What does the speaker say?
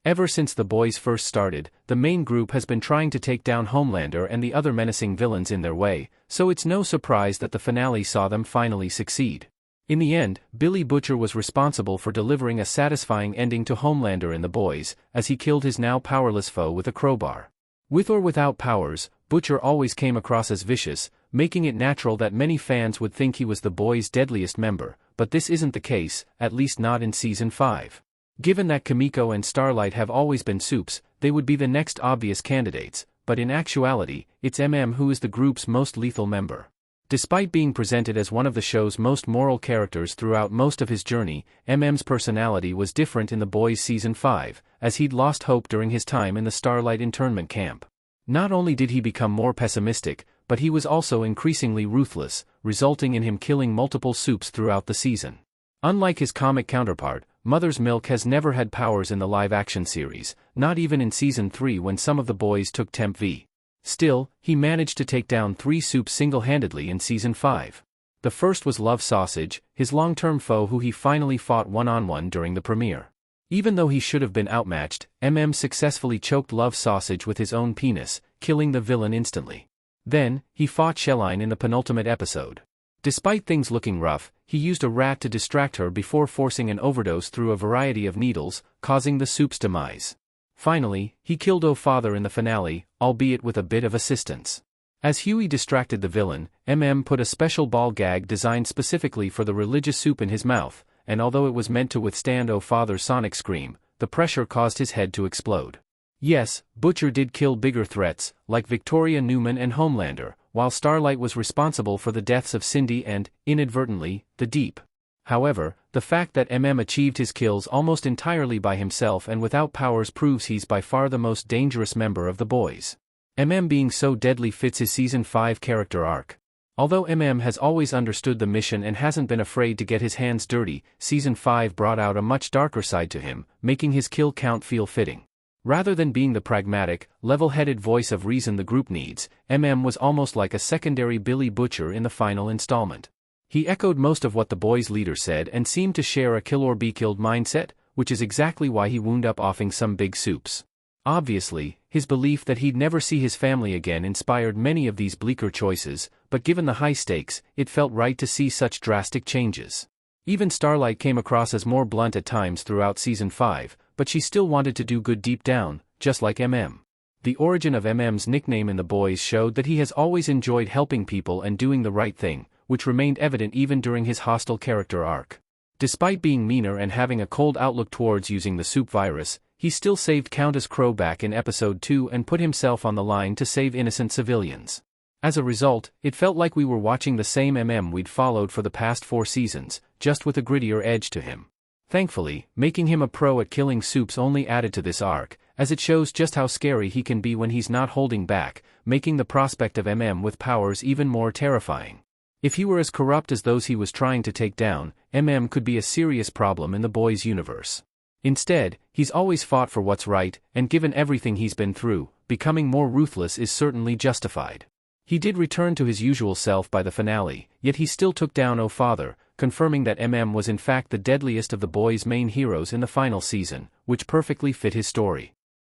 Ever since The Boys first started, the main group has been trying to take down Homelander and the other menacing villains in their way, so it's no surprise that the finale saw them finally succeed. In the end, Billy Butcher was responsible for delivering a satisfying ending to Homelander in The Boys, as he killed his now powerless foe with a crowbar. With or without powers, Butcher always came across as vicious, making it natural that many fans would think he was The Boys' deadliest member, but this isn't the case, at least not in Season 5. Given that Kimiko and Starlight have always been supes, they would be the next obvious candidates, but in actuality, it's who is the group's most lethal member. Despite being presented as one of the show's most moral characters throughout most of his journey, MM's personality was different in The Boys Season 5, as he'd lost hope during his time in the Starlight internment camp. Not only did he become more pessimistic, but he was also increasingly ruthless, resulting in him killing multiple supes throughout the season. Unlike his comic counterpart, Mother's Milk has never had powers in the live-action series, not even in Season 3 when some of the boys took Temp V. Still, he managed to take down 3 supes single-handedly in Season 5. The first was Love Sausage, his long-term foe who he finally fought one-on-one during the premiere. Even though he should have been outmatched, successfully choked Love Sausage with his own penis, killing the villain instantly. Then, he fought Shelline in the penultimate episode. Despite things looking rough, he used a rat to distract her before forcing an overdose through a variety of needles, causing the soup's demise. Finally, he killed O'Father in the finale, albeit with a bit of assistance. As Huey distracted the villain, put a special ball gag designed specifically for the religious soup in his mouth, and although it was meant to withstand O'Father's sonic scream, the pressure caused his head to explode. Yes, Butcher did kill bigger threats, like Victoria Newman and Homelander, while Starlight was responsible for the deaths of Cindy and, inadvertently, the Deep. However, the fact that achieved his kills almost entirely by himself and without powers proves he's by far the most dangerous member of the boys. Being so deadly fits his Season 5 character arc. Although has always understood the mission and hasn't been afraid to get his hands dirty, Season 5 brought out a much darker side to him, making his kill count feel fitting. Rather than being the pragmatic, level-headed voice of reason the group needs, was almost like a secondary Billy Butcher in the final installment. He echoed most of what the boys' leader said and seemed to share a kill-or-be-killed mindset, which is exactly why he wound up offing some big supes. Obviously, his belief that he'd never see his family again inspired many of these bleaker choices, but given the high stakes, it felt right to see such drastic changes. Even Starlight came across as more blunt at times throughout Season 5, but she still wanted to do good deep down, just like The origin of MM's nickname in The Boys showed that he has always enjoyed helping people and doing the right thing, which remained evident even during his hostile character arc. Despite being meaner and having a cold outlook towards using the soup virus, he still saved Countess Crow back in Episode 2 and put himself on the line to save innocent civilians. As a result, it felt like we were watching the same we'd followed for the past 4 seasons, just with a grittier edge to him. Thankfully, making him a pro at killing supes only added to this arc, as it shows just how scary he can be when he's not holding back, making the prospect of with powers even more terrifying. If he were as corrupt as those he was trying to take down, could be a serious problem in the boys' universe. Instead, he's always fought for what's right, and given everything he's been through, becoming more ruthless is certainly justified. He did return to his usual self by the finale, yet he still took down O'Father, confirming that was in fact the deadliest of the boys' main heroes in the final season, which perfectly fit his story.